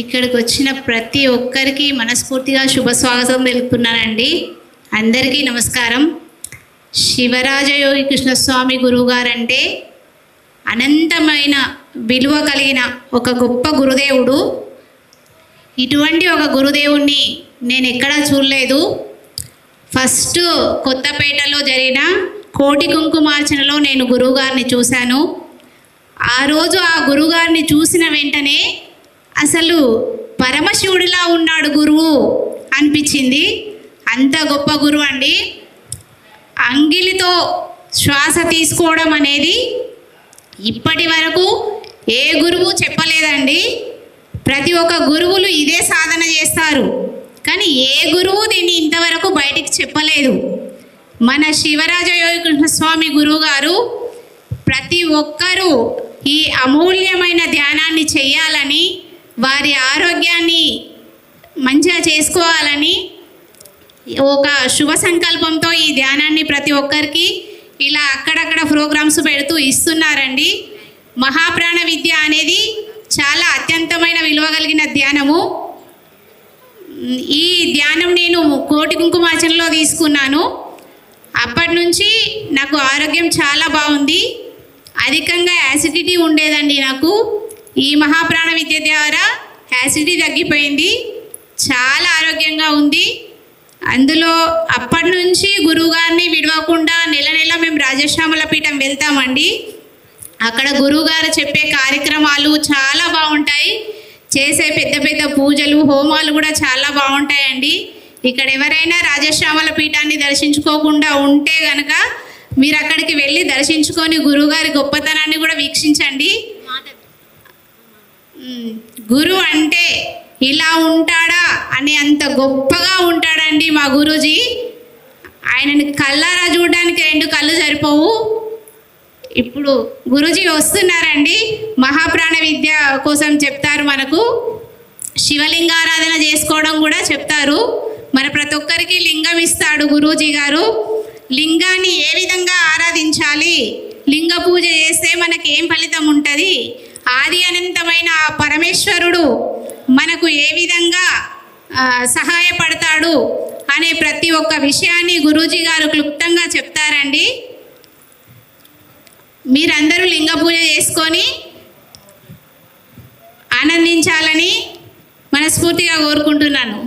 ఇక్కడికి వచ్చిన ప్రతి ఒక్కరికి మనస్ఫూర్తిగా శుభ స్వాగతం తెలుపుతున్నానండి. అందరికీ నమస్కారం. శివరాజయోగి కృష్ణస్వామి గురువుగారంటే అనంతమైన విలువ కలిగిన ఒక గొప్ప గురుదేవుడు. ఇటువంటి ఒక గురుదేవుణ్ణి నేను ఎక్కడా చూడలేదు. ఫస్ట్ కొత్తపేటలో జరిగిన కోటి కుంకుమార్చనలో నేను గురువుగారిని చూశాను. ఆ రోజు ఆ గురువుగారిని చూసిన వెంటనే అసలు పరమశివుడిలా ఉన్నాడు గురువు అనిపించింది. అంత గొప్ప గురువు అండి. అంగిలితో శ్వాస తీసుకోవడం అనేది ఇప్పటి వరకు ఏ గురువు చెప్పలేదండి. ప్రతి ఒక్క గురువులు ఇదే సాధన చేస్తారు, కానీ ఏ గురువు దీన్ని ఇంతవరకు బయటికి చెప్పలేదు. మన శివరాజయోగి కృష్ణస్వామి గురువు గారు ప్రతి ఒక్కరూ ఈ అమూల్యమైన ధ్యానాన్ని చేయాలని, వారి ఆరోగ్యాన్ని మంచిగా చేసుకోవాలని ఒక శుభ సంకల్పంతో ఈ ధ్యానాన్ని ప్రతి ఒక్కరికి ఇలా అక్కడక్కడ ప్రోగ్రామ్స్ పెడుతూ ఇస్తున్నారండి. మహాప్రాణ విద్య అనేది చాలా అత్యంతమైన విలువ కలిగిన ధ్యానము. ఈ ధ్యానం నేను కోటి కుంకుమార్చనలో తీసుకున్నాను. అప్పటి నుంచి నాకు ఆరోగ్యం చాలా బాగుంది. అధికంగా యాసిడిటీ ఉండేదండి నాకు. ఈ మహాప్రాణ విద్య ద్వారా యాసిడిటీ తగ్గిపోయింది, చాలా ఆరోగ్యంగా ఉంది. అందులో అప్పటి నుంచి గురువుగారిని విడవకుండా నెల నెల మేము రాజశ్యామల పీఠం వెళ్తామండి. అక్కడ గురువుగారు చెప్పే కార్యక్రమాలు చాలా బాగుంటాయి. చేసే పెద్ద పెద్ద పూజలు హోమాలు కూడా చాలా బాగుంటాయండి. ఇక్కడ ఎవరైనా రాజశ్యామల పీఠాన్ని దర్శించుకోకుండా ఉంటే కనుక మీరు అక్కడికి వెళ్ళి దర్శించుకొని గురువుగారి గొప్పతనాన్ని కూడా వీక్షించండి. గురువు అంటే ఇలా ఉంటాడా అని అంత గొప్పగా ఉంటాడండి మా గురూజీ. ఆయనని కళ్ళారా చూడడానికి 2 కళ్ళు సరిపోవు. ఇప్పుడు గురూజీ వస్తున్నారండి, మహాప్రాణ విద్య కోసం చెప్తారు. మనకు శివలింగారాధన చేసుకోవడం కూడా చెప్తారు. మన ప్రతి ఒక్కరికి లింగం ఇస్తాడు గురూజీ గారు. లింగాన్ని ఏ విధంగా ఆరాధించాలి, లింగ పూజ చేస్తే మనకి ఏం ఫలితం ఉంటుంది, ఆది అనంతమైన పరమేశ్వరుడు మనకు ఏ విధంగా సహాయపడతాడు అనే ప్రతి ఒక్క విషయాన్ని గురూజీ గారు క్లుప్తంగా చెప్తారండి. మీరందరూ లింగ పూజ చేసుకొని ఆనందించాలని మనస్ఫూర్తిగా కోరుకుంటున్నాను.